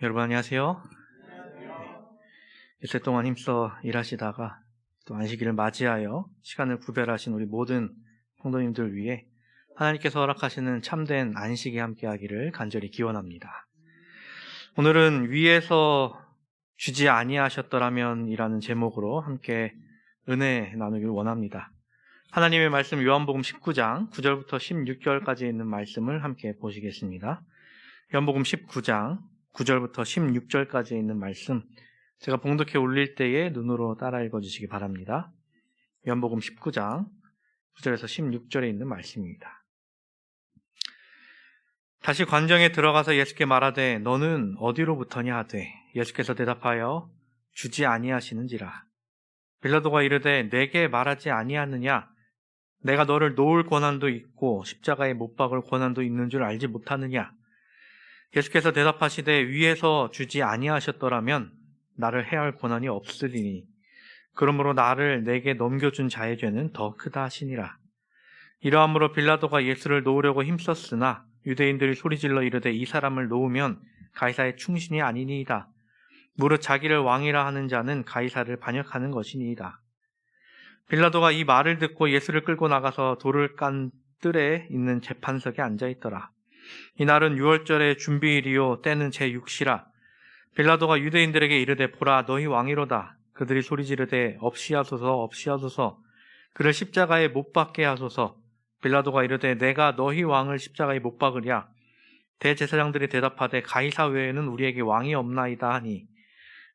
여러분 안녕하세요. 이틀 동안 힘써 일하시다가 또 안식일을 맞이하여 시간을 구별하신 우리 모든 성도님들 위해 하나님께서 허락하시는 참된 안식이 함께하기를 간절히 기원합니다. 오늘은 위에서 주지 아니하셨더라면 이라는 제목으로 함께 은혜 나누길 원합니다. 하나님의 말씀 요한복음 19장 9절부터 16절까지 있는 말씀을 함께 보시겠습니다. 요한복음 19장 9절부터 16절까지 있는 말씀, 제가 봉독해 올릴 때에 눈으로 따라 읽어주시기 바랍니다. 요한복음 19장 9절에서 16절에 있는 말씀입니다. 다시 관정에 들어가서 예수께 말하되 너는 어디로부터냐 하되 예수께서 대답하여 주지 아니하시는지라. 빌라도가 이르되 내게 말하지 아니하느냐? 내가 너를 놓을 권한도 있고 십자가에 못 박을 권한도 있는 줄 알지 못하느냐? 예수께서 대답하시되 위에서 주지 아니하셨더라면 나를 해할 권한이 없으리니 그러므로 나를 내게 넘겨준 자의 죄는 더 크다 하시니라. 이러함으로 빌라도가 예수를 놓으려고 힘썼으나 유대인들이 소리질러 이르되 이 사람을 놓으면 가이사의 충신이 아니니이다. 무릇 자기를 왕이라 하는 자는 가이사를 반역하는 것이니이다. 빌라도가 이 말을 듣고 예수를 끌고 나가서 돌을 깐 뜰에 있는 재판석에 앉아있더라. 이날은 유월절의 준비일이요 때는 제6시라. 빌라도가 유대인들에게 이르되 보라 너희 왕이로다. 그들이 소리지르되 없이하소서 없이하소서. 그를 십자가에 못 박게 하소서. 빌라도가 이르되 내가 너희 왕을 십자가에 못 박으랴. 대제사장들이 대답하되 가이사 외에는 우리에게 왕이 없나이다 하니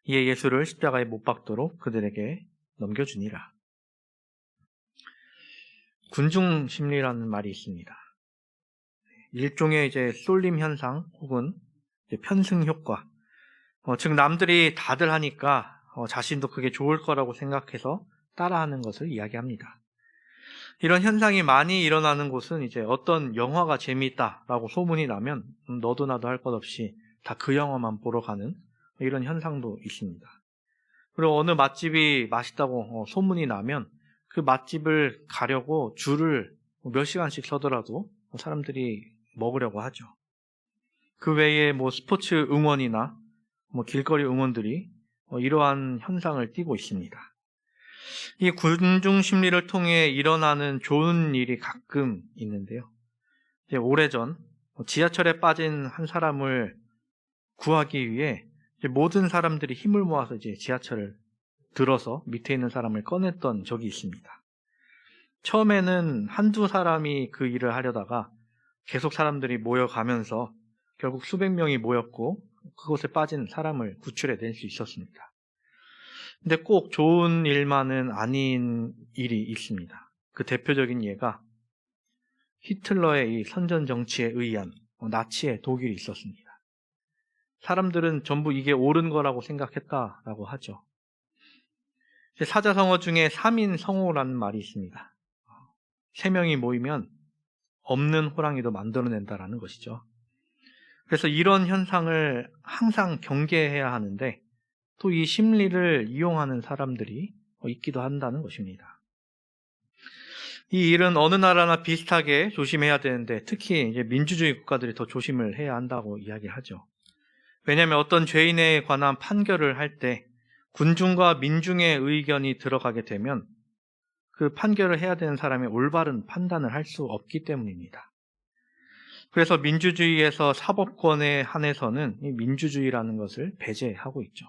이에 예수를 십자가에 못 박도록 그들에게 넘겨주니라. 군중심리라는 말이 있습니다. 일종의 쏠림 현상 혹은 편승 효과. 즉 남들이 다들 하니까 자신도 그게 좋을 거라고 생각해서 따라하는 것을 이야기합니다. 이런 현상이 많이 일어나는 곳은 어떤 영화가 재미있다라고 소문이 나면 너도 나도 할 것 없이 다 그 영화만 보러 가는 이런 현상도 있습니다. 그리고 어느 맛집이 맛있다고 소문이 나면 그 맛집을 가려고 줄을 몇 시간씩 서더라도 사람들이 먹으려고 하죠. 그 외에 스포츠 응원이나 길거리 응원들이 이러한 현상을 띠고 있습니다. 이 군중 심리를 통해 일어나는 좋은 일이 가끔 있는데요. 오래전 지하철에 빠진 한 사람을 구하기 위해 모든 사람들이 힘을 모아서 지하철을 들어서 밑에 있는 사람을 꺼냈던 적이 있습니다. 처음에는 한두 사람이 그 일을 하려다가 계속 사람들이 모여가면서 결국 수백 명이 모였고 그곳에 빠진 사람을 구출해낼 수 있었습니다. 근데 꼭 좋은 일만은 아닌 일이 있습니다. 그 대표적인 예가 히틀러의 이 선전 정치에 의한 나치의 독일이 있었습니다. 사람들은 전부 이게 옳은 거라고 생각했다라고 하죠. 사자성어 중에 3인 성호라는 말이 있습니다. 3명이 모이면 없는 호랑이도 만들어낸다라는 것이죠. 그래서 이런 현상을 항상 경계해야 하는데 또 이 심리를 이용하는 사람들이 있기도 한다는 것입니다. 이 일은 어느 나라나 비슷하게 조심해야 되는데 특히 민주주의 국가들이 더 조심을 해야 한다고 이야기하죠. 왜냐하면 어떤 죄인에 관한 판결을 할 때 군중과 민중의 의견이 들어가게 되면 그 판결을 해야 되는 사람이 올바른 판단을 할 수 없기 때문입니다. 그래서 민주주의에서 사법권에 한해서는 이 민주주의라는 것을 배제하고 있죠.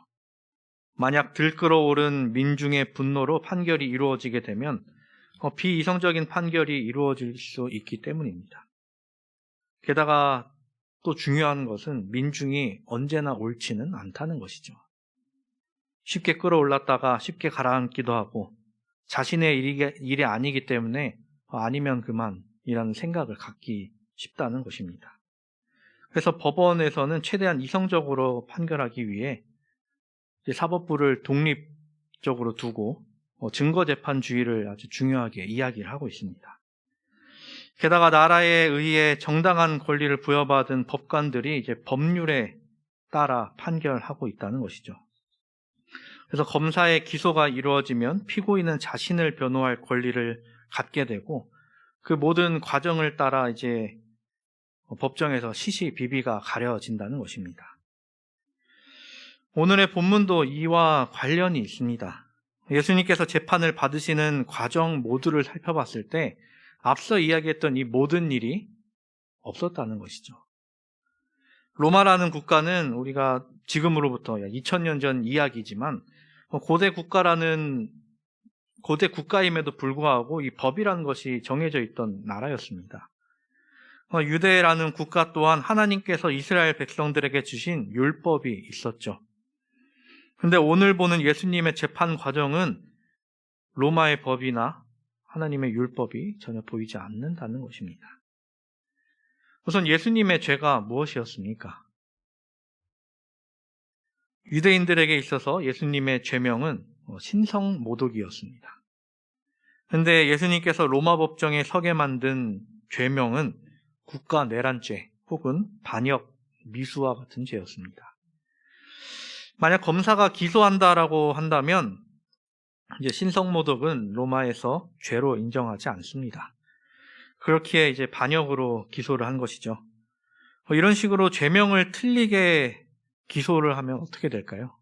만약 들끓어오른 민중의 분노로 판결이 이루어지게 되면 비이성적인 판결이 이루어질 수 있기 때문입니다. 게다가 또 중요한 것은 민중이 언제나 옳지는 않다는 것이죠. 쉽게 끌어올랐다가 쉽게 가라앉기도 하고 자신의 일이 아니기 때문에 아니면 그만이라는 생각을 갖기 쉽다는 것입니다. 그래서 법원에서는 최대한 이성적으로 판결하기 위해 사법부를 독립적으로 두고 증거재판주의를 아주 중요하게 이야기를 하고 있습니다. 게다가 나라에 의해 정당한 권리를 부여받은 법관들이 법률에 따라 판결하고 있다는 것이죠. 그래서 검사의 기소가 이루어지면 피고인은 자신을 변호할 권리를 갖게 되고 그 모든 과정을 따라 법정에서 시시비비가 가려진다는 것입니다. 오늘의 본문도 이와 관련이 있습니다. 예수님께서 재판을 받으시는 과정 모두를 살펴봤을 때 앞서 이야기했던 이 모든 일이 없었다는 것이죠. 로마라는 국가는 우리가 지금으로부터 약 2000년 전 이야기지만 고대 국가임에도 불구하고 이 법이라는 것이 정해져 있던 나라였습니다. 유대라는 국가 또한 하나님께서 이스라엘 백성들에게 주신 율법이 있었죠. 근데 오늘 보는 예수님의 재판 과정은 로마의 법이나 하나님의 율법이 전혀 보이지 않는다는 것입니다. 우선 예수님의 죄가 무엇이었습니까? 유대인들에게 있어서 예수님의 죄명은 신성모독이었습니다. 근데 예수님께서 로마 법정에 서게 만든 죄명은 국가내란죄 혹은 반역, 미수와 같은 죄였습니다. 만약 검사가 기소한다라고 한다면 이제 신성모독은 로마에서 죄로 인정하지 않습니다. 그렇기에 이제 반역으로 기소를 한 것이죠. 이런 식으로 죄명을 틀리게 기소를 하면 어떻게 될까요?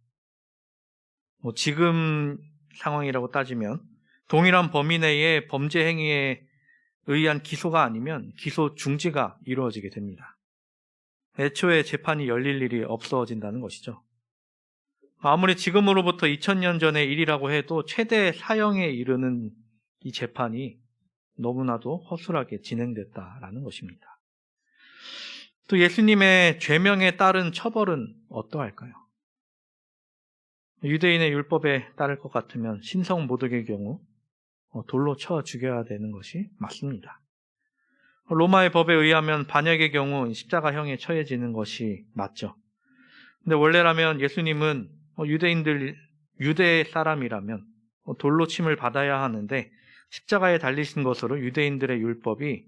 지금 상황이라고 따지면 동일한 범위 내의 범죄 행위에 의한 기소가 아니면 기소 중지가 이루어지게 됩니다. 애초에 재판이 열릴 일이 없어진다는 것이죠. 아무리 지금으로부터 2000년 전의 일이라고 해도 최대 사형에 이르는 이 재판이 너무나도 허술하게 진행됐다라는 것입니다. 또 예수님의 죄명에 따른 처벌은 어떠할까요? 유대인의 율법에 따를 것 같으면 신성모독의 경우 돌로 쳐 죽여야 되는 것이 맞습니다. 로마의 법에 의하면 반역의 경우 십자가형에 처해지는 것이 맞죠. 근데 원래라면 예수님은 유대 사람이라면 돌로 침을 받아야 하는데 십자가에 달리신 것으로 유대인들의 율법이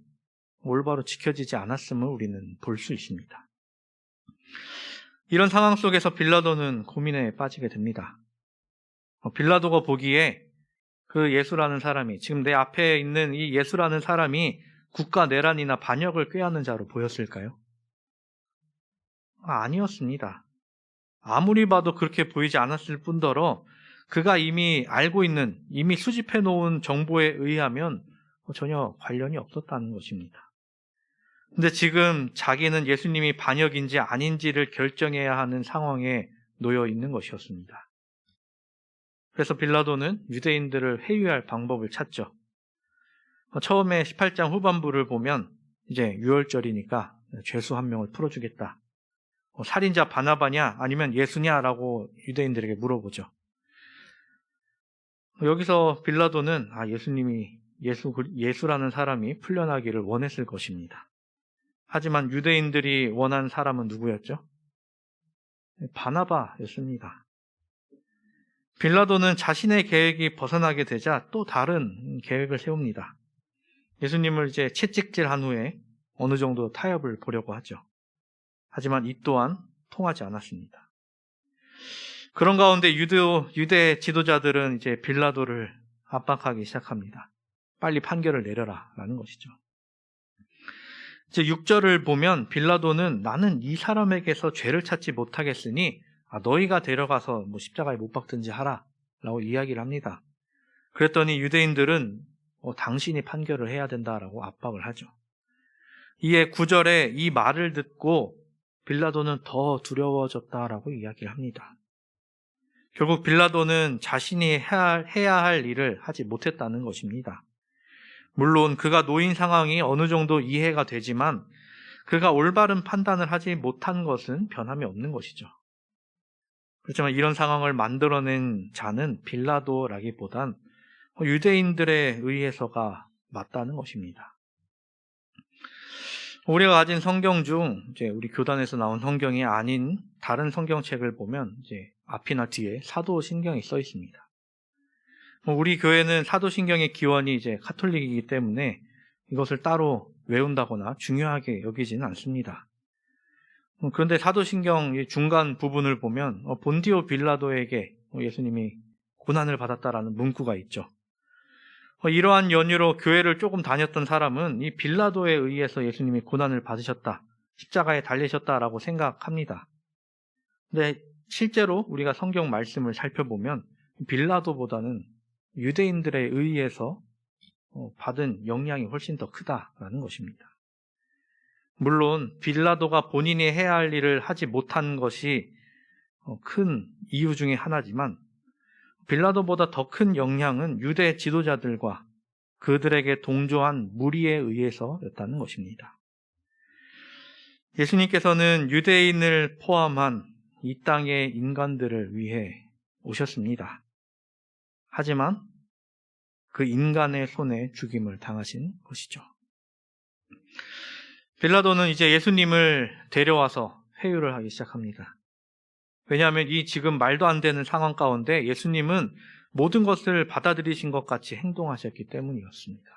올바로 지켜지지 않았음을 우리는 볼 수 있습니다. 이런 상황 속에서 빌라도는 고민에 빠지게 됩니다. 빌라도가 보기에 그 예수라는 사람이, 지금 내 앞에 있는 이 예수라는 사람이 국가 내란이나 반역을 꾀하는 자로 보였을까요? 아니었습니다. 아무리 봐도 그렇게 보이지 않았을 뿐더러 그가 이미 알고 있는, 이미 수집해 놓은 정보에 의하면 전혀 관련이 없었다는 것입니다. 근데 지금 자기는 예수님이 반역인지 아닌지를 결정해야 하는 상황에 놓여 있는 것이었습니다. 그래서 빌라도는 유대인들을 회유할 방법을 찾죠. 처음에 18장 후반부를 보면 이제 유월절이니까 죄수 한 명을 풀어주겠다. 살인자 바나바냐 아니면 예수냐라고 유대인들에게 물어보죠. 여기서 빌라도는 예수님이 예수라는 사람이 풀려나기를 원했을 것입니다. 하지만 유대인들이 원한 사람은 누구였죠? 바나바였습니다. 빌라도는 자신의 계획이 벗어나게 되자 또 다른 계획을 세웁니다. 예수님을 이제 채찍질한 후에 어느 정도 타협을 보려고 하죠. 하지만 이 또한 통하지 않았습니다. 그런 가운데 유대 지도자들은 이제 빌라도를 압박하기 시작합니다. 빨리 판결을 내려라 라는 것이죠. 이제 6절을 보면 빌라도는 나는 이 사람에게서 죄를 찾지 못하겠으니 너희가 데려가서 십자가에 못 박든지 하라 라고 이야기를 합니다. 그랬더니 유대인들은 당신이 판결을 해야 된다라고 압박을 하죠. 이에 9절에 이 말을 듣고 빌라도는 더 두려워졌다라고 이야기를 합니다. 결국 빌라도는 자신이 해야 할 일을 하지 못했다는 것입니다. 물론 그가 놓인 상황이 어느 정도 이해가 되지만 그가 올바른 판단을 하지 못한 것은 변함이 없는 것이죠. 그렇지만 이런 상황을 만들어낸 자는 빌라도라기보단 유대인들에 의해서가 맞다는 것입니다. 우리가 가진 성경 중 이제 우리 교단에서 나온 성경이 아닌 다른 성경책을 보면 이제 앞이나 뒤에 사도신경이 써 있습니다. 우리 교회는 사도신경의 기원이 이제 카톨릭이기 때문에 이것을 따로 외운다거나 중요하게 여기지는 않습니다. 그런데 사도신경 중간 부분을 보면 본디오 빌라도에게 예수님이 고난을 받았다라는 문구가 있죠. 이러한 연유로 교회를 조금 다녔던 사람은 이 빌라도에 의해서 예수님이 고난을 받으셨다, 십자가에 달리셨다라고 생각합니다. 근데 실제로 우리가 성경 말씀을 살펴보면 빌라도보다는 유대인들에 의해서 받은 영향이 훨씬 더 크다라는 것입니다. 물론 빌라도가 본인이 해야 할 일을 하지 못한 것이 큰 이유 중에 하나지만 빌라도보다 더 큰 영향은 유대 지도자들과 그들에게 동조한 무리에 의해서였다는 것입니다. 예수님께서는 유대인을 포함한 이 땅의 인간들을 위해 오셨습니다. 하지만 그 인간의 손에 죽임을 당하신 것이죠. 빌라도는 이제 예수님을 데려와서 회유를 하기 시작합니다. 왜냐하면 이 지금 말도 안 되는 상황 가운데 예수님은 모든 것을 받아들이신 것 같이 행동하셨기 때문이었습니다.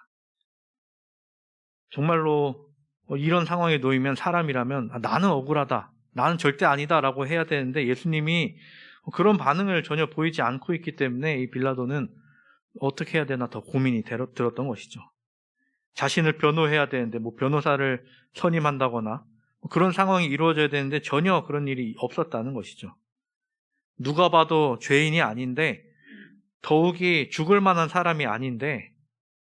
정말로 이런 상황에 놓이면 사람이라면 나는 억울하다, 나는 절대 아니다 라고 해야 되는데 예수님이 그런 반응을 전혀 보이지 않고 있기 때문에 이 빌라도는 어떻게 해야 되나 더 고민이 들었던 것이죠. 자신을 변호해야 되는데 변호사를 선임한다거나 그런 상황이 이루어져야 되는데 전혀 그런 일이 없었다는 것이죠. 누가 봐도 죄인이 아닌데 더욱이 죽을 만한 사람이 아닌데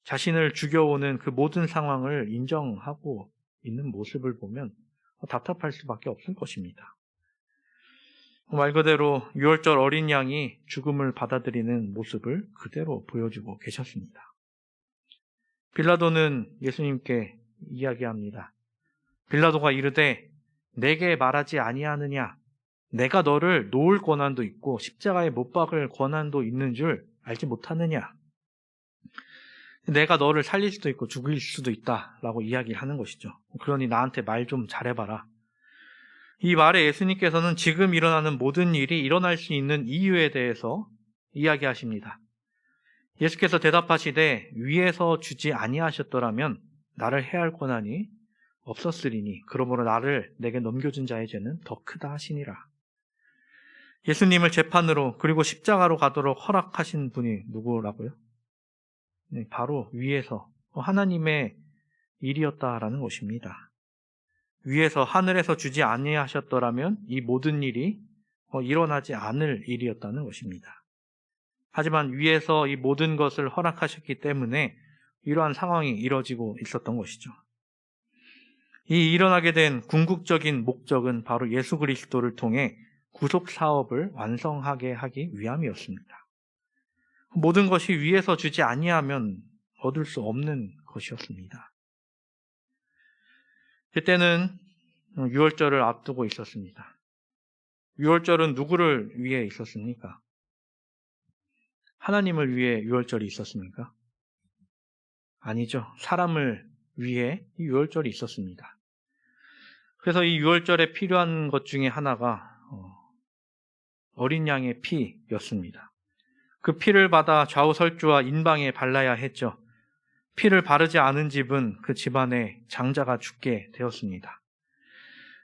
자신을 죽여오는 그 모든 상황을 인정하고 있는 모습을 보면 답답할 수밖에 없을 것입니다. 말 그대로 유월절 어린 양이 죽음을 받아들이는 모습을 그대로 보여주고 계셨습니다. 빌라도는 예수님께 이야기합니다. 빌라도가 이르되 내게 말하지 아니하느냐? 내가 너를 놓을 권한도 있고 십자가에 못 박을 권한도 있는 줄 알지 못하느냐? 내가 너를 살릴 수도 있고 죽일 수도 있다라고 이야기하는 것이죠. 그러니 나한테 말 좀 잘해봐라. 이 말에 예수님께서는 지금 일어나는 모든 일이 일어날 수 있는 이유에 대해서 이야기하십니다. 예수께서 대답하시되 위에서 주지 아니하셨더라면 나를 해할 권한이 없었으리니 그러므로 나를 내게 넘겨준 자의 죄는 더 크다 하시니라. 예수님을 재판으로 그리고 십자가로 가도록 허락하신 분이 누구라고요? 네, 바로 위에서 하나님의 일이었다라는 것입니다. 위에서 하늘에서 주지 아니하셨더라면 이 모든 일이 일어나지 않을 일이었다는 것입니다. 하지만 위에서 이 모든 것을 허락하셨기 때문에 이러한 상황이 이뤄지고 있었던 것이죠. 이 일어나게 된 궁극적인 목적은 바로 예수 그리스도를 통해 구속 사업을 완성하게 하기 위함이었습니다. 모든 것이 위에서 주지 아니하면 얻을 수 없는 것이었습니다. 그때는 유월절을 앞두고 있었습니다. 유월절은 누구를 위해 있었습니까? 하나님을 위해 유월절이 있었습니까? 아니죠. 사람을 위해 이 유월절이 있었습니다. 그래서 이 유월절에 필요한 것 중에 하나가 어린 양의 피였습니다. 그 피를 받아 좌우설주와 인방에 발라야 했죠. 피를 바르지 않은 집은 그 집안의 장자가 죽게 되었습니다.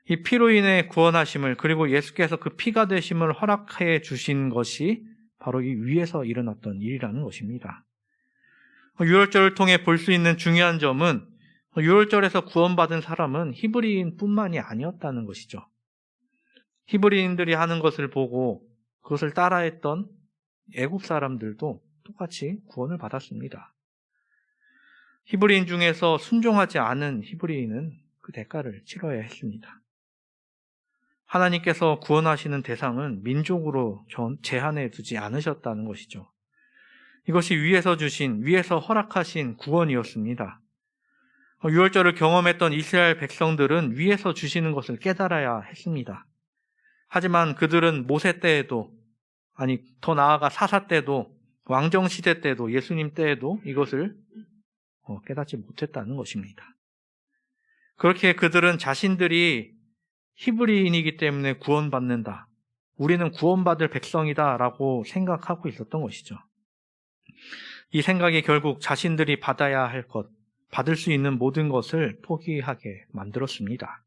이 피로 인해 구원하심을 그리고 예수께서 그 피가 되심을 허락해 주신 것이 바로 이 위에서 일어났던 일이라는 것입니다. 유월절을 통해 볼 수 있는 중요한 점은 유월절에서 구원받은 사람은 히브리인뿐만이 아니었다는 것이죠. 히브리인들이 하는 것을 보고 그것을 따라했던 애굽 사람들도 똑같이 구원을 받았습니다. 히브리인 중에서 순종하지 않은 히브리인은 그 대가를 치러야 했습니다. 하나님께서 구원하시는 대상은 민족으로 제한해 두지 않으셨다는 것이죠. 이것이 위에서 허락하신 구원이었습니다. 유월절을 경험했던 이스라엘 백성들은 위에서 주시는 것을 깨달아야 했습니다. 하지만 그들은 모세 때에도, 더 나아가 사사 때도, 왕정시대 때도, 예수님 때에도 이것을 깨닫지 못했다는 것입니다. 그렇게 그들은 자신들이 히브리인이기 때문에 구원받는다, 우리는 구원받을 백성이다 라고 생각하고 있었던 것이죠. 이 생각이 결국 자신들이 받아야 할 것, 받을 수 있는 모든 것을 포기하게 만들었습니다.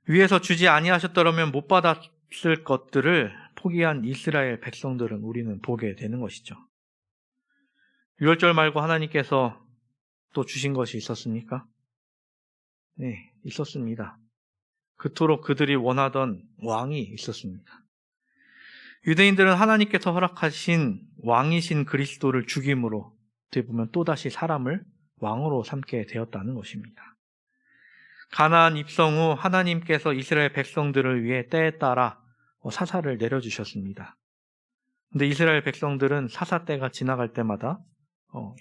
위에서 주지 아니하셨더라면 못 받았을 것들을 포기한 이스라엘 백성들은 우리는 보게 되는 것이죠. 유월절 말고 하나님께서 또 주신 것이 있었습니까? 네, 있었습니다. 그토록 그들이 원하던 왕이 있었습니다. 유대인들은 하나님께서 허락하신 왕이신 그리스도를 죽임으로 어떻게 보면 또다시 사람을 왕으로 삼게 되었다는 것입니다. 가나안 입성 후 하나님께서 이스라엘 백성들을 위해 때에 따라 사사를 내려주셨습니다. 근데 이스라엘 백성들은 사사 때가 지나갈 때마다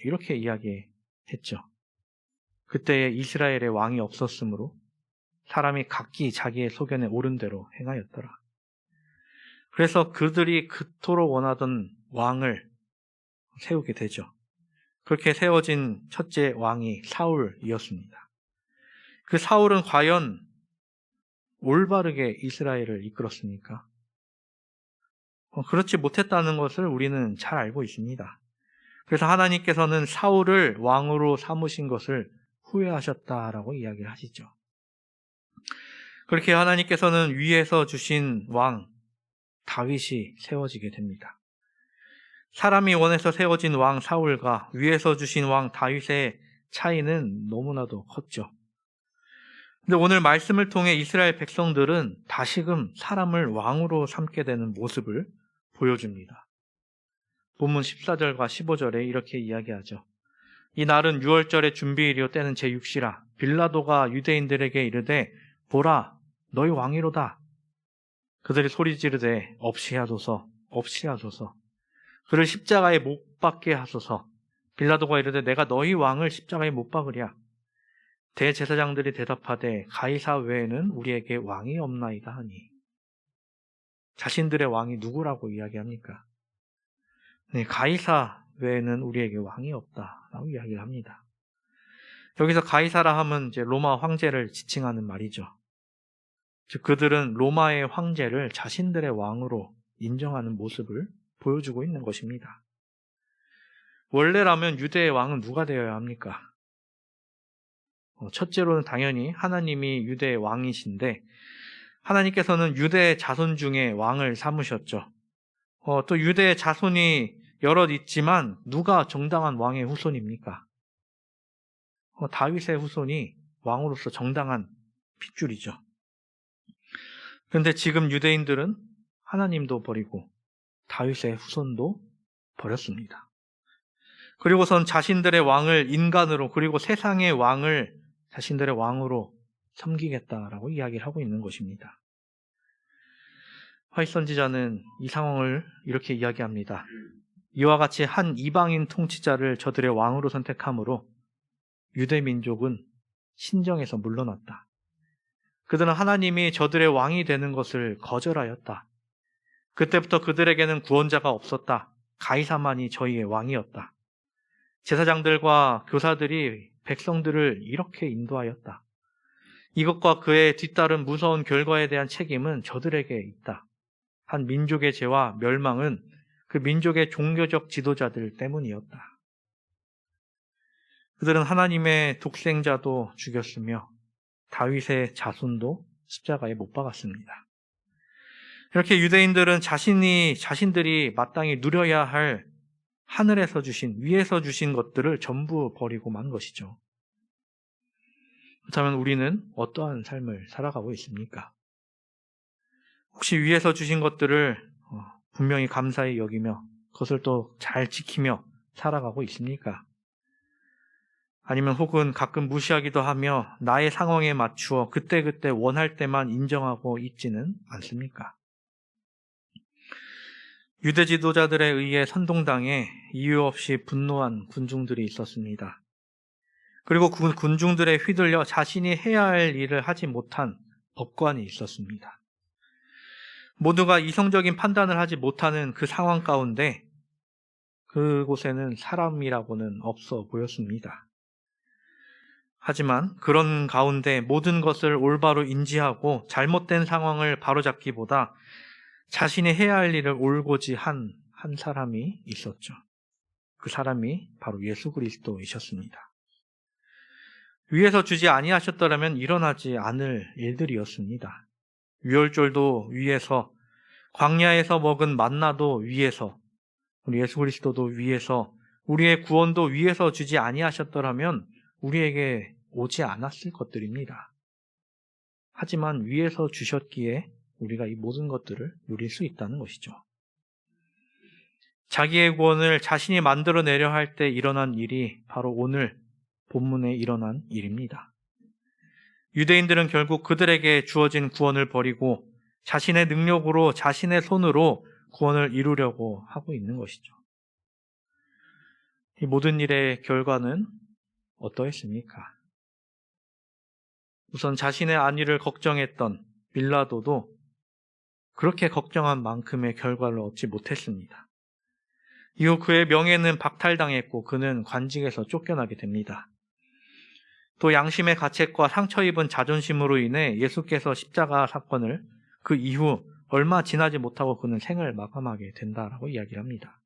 이렇게 이야기했죠. 그때에 이스라엘의 왕이 없었으므로 사람이 각기 자기의 소견에 옳은 대로 행하였더라. 그래서 그들이 그토록 원하던 왕을 세우게 되죠. 그렇게 세워진 첫째 왕이 사울이었습니다. 그 사울은 과연 올바르게 이스라엘을 이끌었습니까? 그렇지 못했다는 것을 우리는 잘 알고 있습니다. 그래서 하나님께서는 사울을 왕으로 삼으신 것을 후회하셨다라고 이야기를 하시죠. 그렇게 하나님께서는 위에서 주신 왕 다윗이 세워지게 됩니다. 사람이 원해서 세워진 왕 사울과 위에서 주신 왕 다윗의 차이는 너무나도 컸죠. 근데 오늘 말씀을 통해 이스라엘 백성들은 다시금 사람을 왕으로 삼게 되는 모습을 보여줍니다. 본문 14절과 15절에 이렇게 이야기하죠. 이 날은 6월절의 준비일이요 때는 제6시라 빌라도가 유대인들에게 이르되 보라 너희 왕이로다. 그들이 소리 지르되 없이하소서 없이하소서 그를 십자가에 못 박게 하소서. 빌라도가 이르되 내가 너희 왕을 십자가에 못 박으랴. 대제사장들이 대답하되 가이사 외에는 우리에게 왕이 없나이다 하니. 자신들의 왕이 누구라고 이야기합니까? 네, 가이사 외에는 우리에게 왕이 없다라고 이야기를 합니다. 여기서 가이사라 하면 이제 로마 황제를 지칭하는 말이죠. 즉 그들은 로마의 황제를 자신들의 왕으로 인정하는 모습을 보여주고 있는 것입니다. 원래라면 유대의 왕은 누가 되어야 합니까? 첫째로는 당연히 하나님이 유대의 왕이신데 하나님께서는 유대의 자손 중에 왕을 삼으셨죠. 또 유대의 자손이 여럿 있지만 누가 정당한 왕의 후손입니까? 다윗의 후손이 왕으로서 정당한 핏줄이죠. 그런데 지금 유대인들은 하나님도 버리고 다윗의 후손도 버렸습니다. 그리고선 자신들의 왕을 인간으로 그리고 세상의 왕을 자신들의 왕으로 섬기겠다라고 이야기를 하고 있는 것입니다. 화이트 선지자는 이 상황을 이렇게 이야기합니다. 이와 같이 한 이방인 통치자를 저들의 왕으로 선택함으로 유대 민족은 신정에서 물러났다. 그들은 하나님이 저들의 왕이 되는 것을 거절하였다. 그때부터 그들에게는 구원자가 없었다. 가이사만이 저희의 왕이었다. 제사장들과 교사들이 백성들을 이렇게 인도하였다. 이것과 그에 뒤따른 무서운 결과에 대한 책임은 저들에게 있다. 한 민족의 죄와 멸망은 그 민족의 종교적 지도자들 때문이었다. 그들은 하나님의 독생자도 죽였으며 다윗의 자손도 십자가에 못 박았습니다. 이렇게 유대인들은 자신들이 마땅히 누려야 할 하늘에서 주신, 위에서 주신 것들을 전부 버리고 만 것이죠. 그렇다면 우리는 어떠한 삶을 살아가고 있습니까? 혹시 위에서 주신 것들을 분명히 감사히 여기며 그것을 또 잘 지키며 살아가고 있습니까? 아니면 혹은 가끔 무시하기도 하며 나의 상황에 맞추어 그때그때 원할 때만 인정하고 있지는 않습니까? 유대 지도자들에 의해 선동당해 이유 없이 분노한 군중들이 있었습니다. 그리고 그 군중들에 휘둘려 자신이 해야 할 일을 하지 못한 법관이 있었습니다. 모두가 이성적인 판단을 하지 못하는 그 상황 가운데 그곳에는 사람이라고는 없어 보였습니다. 하지만 그런 가운데 모든 것을 올바로 인지하고 잘못된 상황을 바로잡기보다 자신이 해야 할 일을 올고지 한 사람이 있었죠. 그 사람이 바로 예수 그리스도이셨습니다. 위에서 주지 아니하셨더라면 일어나지 않을 일들이었습니다. 유월절도 위에서, 광야에서 먹은 만나도 위에서, 우리 예수 그리스도도 위에서, 우리의 구원도 위에서 주지 아니하셨더라면 우리에게 오지 않았을 것들입니다. 하지만 위에서 주셨기에 우리가 이 모든 것들을 누릴 수 있다는 것이죠. 자기의 구원을 자신이 만들어내려 할 때 일어난 일이 바로 오늘 본문에 일어난 일입니다. 유대인들은 결국 그들에게 주어진 구원을 버리고 자신의 능력으로, 자신의 손으로 구원을 이루려고 하고 있는 것이죠. 이 모든 일의 결과는 어떠했습니까? 우선 자신의 안위를 걱정했던 빌라도도 그렇게 걱정한 만큼의 결과를 얻지 못했습니다. 이후 그의 명예는 박탈당했고 그는 관직에서 쫓겨나게 됩니다. 또 양심의 가책과 상처 입은 자존심으로 인해 예수께서 십자가 사건을 그 이후 얼마 지나지 못하고 그는 생을 마감하게 된다라고 이야기를 합니다.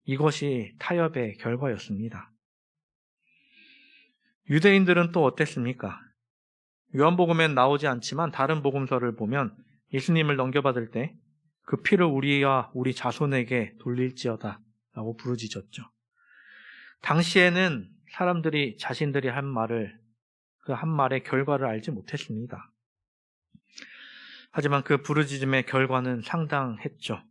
이것이 타협의 결과였습니다. 유대인들은 또 어땠습니까? 요한복음엔 나오지 않지만 다른 복음서를 보면 예수님을 넘겨받을 때 그 피를 우리와 우리 자손에게 돌릴지어다 라고 부르짖었죠. 당시에는 사람들이 자신들이 한 말을, 그 한 말의 결과를 알지 못했습니다. 하지만 그 부르짖음의 결과는 상당했죠.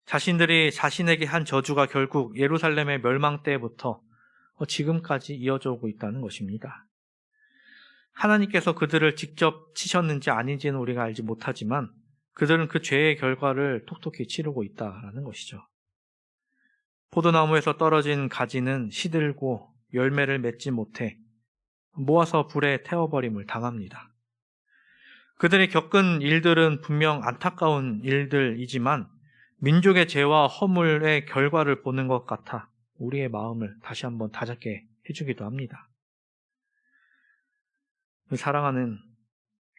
자신들이 자신에게 한 저주가 결국 예루살렘의 멸망 때부터 지금까지 이어져 오고 있다는 것입니다. 하나님께서 그들을 직접 치셨는지 아닌지는 우리가 알지 못하지만 그들은 그 죄의 결과를 톡톡히 치르고 있다는 것이죠. 포도나무에서 떨어진 가지는 시들고 열매를 맺지 못해 모아서 불에 태워버림을 당합니다. 그들이 겪은 일들은 분명 안타까운 일들이지만 민족의 죄와 허물의 결과를 보는 것 같아 우리의 마음을 다시 한번 다잡게 해주기도 합니다. 사랑하는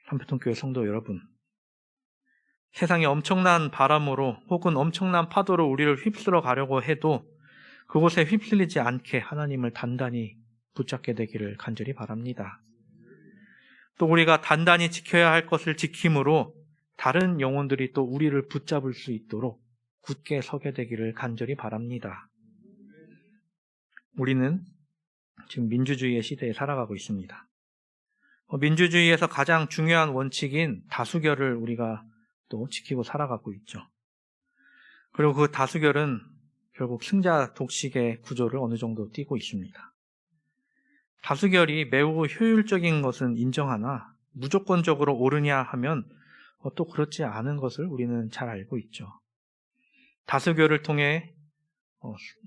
한편통교회 성도 여러분, 세상에 엄청난 바람으로 혹은 엄청난 파도로 우리를 휩쓸어 가려고 해도 그곳에 휩쓸리지 않게 하나님을 단단히 붙잡게 되기를 간절히 바랍니다. 또 우리가 단단히 지켜야 할 것을 지킴으로 다른 영혼들이 또 우리를 붙잡을 수 있도록 굳게 서게 되기를 간절히 바랍니다. 우리는 지금 민주주의의 시대에 살아가고 있습니다. 민주주의에서 가장 중요한 원칙인 다수결을 우리가 또 지키고 살아가고 있죠. 그리고 그 다수결은 결국 승자 독식의 구조를 어느 정도 띠고 있습니다. 다수결이 매우 효율적인 것은 인정하나 무조건적으로 옳으냐 하면 또 그렇지 않은 것을 우리는 잘 알고 있죠. 다수결을 통해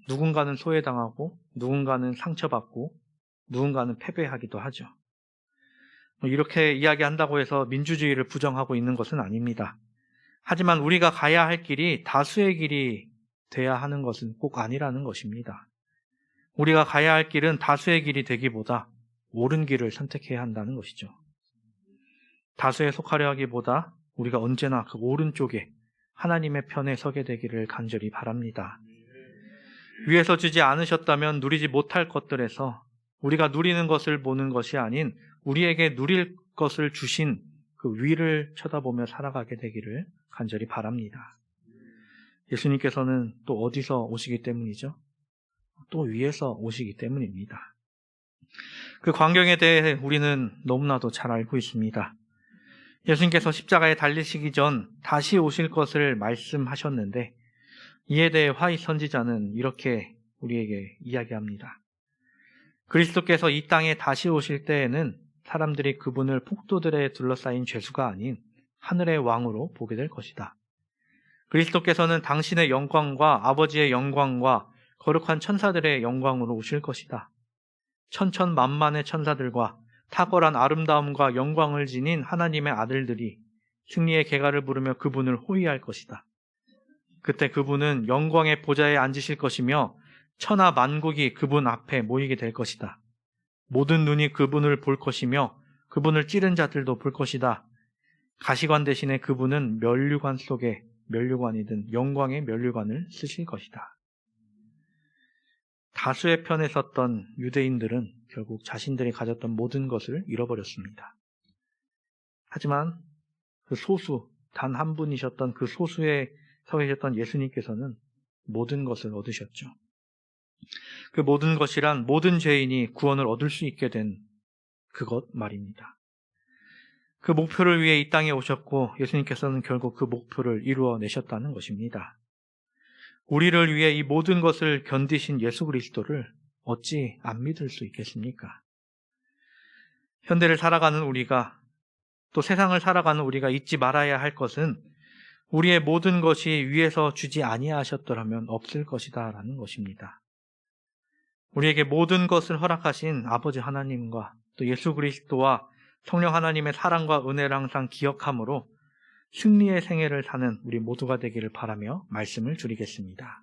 누군가는 소외당하고 누군가는 상처받고 누군가는 패배하기도 하죠. 이렇게 이야기한다고 해서 민주주의를 부정하고 있는 것은 아닙니다. 하지만 우리가 가야 할 길이 다수의 길이 돼야 하는 것은 꼭 아니라는 것입니다. 우리가 가야 할 길은 다수의 길이 되기보다 옳은 길을 선택해야 한다는 것이죠. 다수에 속하려 하기보다 우리가 언제나 그 오른쪽에 하나님의 편에 서게 되기를 간절히 바랍니다. 위에서 주지 않으셨다면 누리지 못할 것들에서 우리가 누리는 것을 보는 것이 아닌 우리에게 누릴 것을 주신 그 위를 쳐다보며 살아가게 되기를 간절히 바랍니다. 예수님께서는 또 어디서 오시기 때문이죠? 또 위에서 오시기 때문입니다. 그 광경에 대해 우리는 너무나도 잘 알고 있습니다. 예수님께서 십자가에 달리시기 전 다시 오실 것을 말씀하셨는데 이에 대해 화이 선지자는 이렇게 우리에게 이야기합니다. 그리스도께서 이 땅에 다시 오실 때에는 사람들이 그분을 폭도들에 둘러싸인 죄수가 아닌 하늘의 왕으로 보게 될 것이다. 그리스도께서는 당신의 영광과 아버지의 영광과 거룩한 천사들의 영광으로 오실 것이다. 천천만만의 천사들과 탁월한 아름다움과 영광을 지닌 하나님의 아들들이 승리의 계가를 부르며 그분을 호위할 것이다. 그때 그분은 영광의 보좌에 앉으실 것이며 천하 만국이 그분 앞에 모이게 될 것이다. 모든 눈이 그분을 볼 것이며 그분을 찌른 자들도 볼 것이다. 가시관 대신에 그분은 면류관 속에 면류관이든 영광의 면류관을 쓰실 것이다. 다수의 편에 섰던 유대인들은 결국 자신들이 가졌던 모든 것을 잃어버렸습니다. 하지만 그 소수, 단 한 분이셨던 그 소수에 서 계셨던 예수님께서는 모든 것을 얻으셨죠. 그 모든 것이란 모든 죄인이 구원을 얻을 수 있게 된 그것 말입니다. 그 목표를 위해 이 땅에 오셨고 예수님께서는 결국 그 목표를 이루어내셨다는 것입니다. 우리를 위해 이 모든 것을 견디신 예수 그리스도를 어찌 안 믿을 수 있겠습니까? 현대를 살아가는 우리가, 또 세상을 살아가는 우리가 잊지 말아야 할 것은 우리의 모든 것이 위에서 주지 아니하셨더라면 없을 것이다라는 것입니다. 우리에게 모든 것을 허락하신 아버지 하나님과 또 예수 그리스도와 성령 하나님의 사랑과 은혜를 항상 기억함으로 승리의 생애를 사는 우리 모두가 되기를 바라며 말씀을 줄이겠습니다.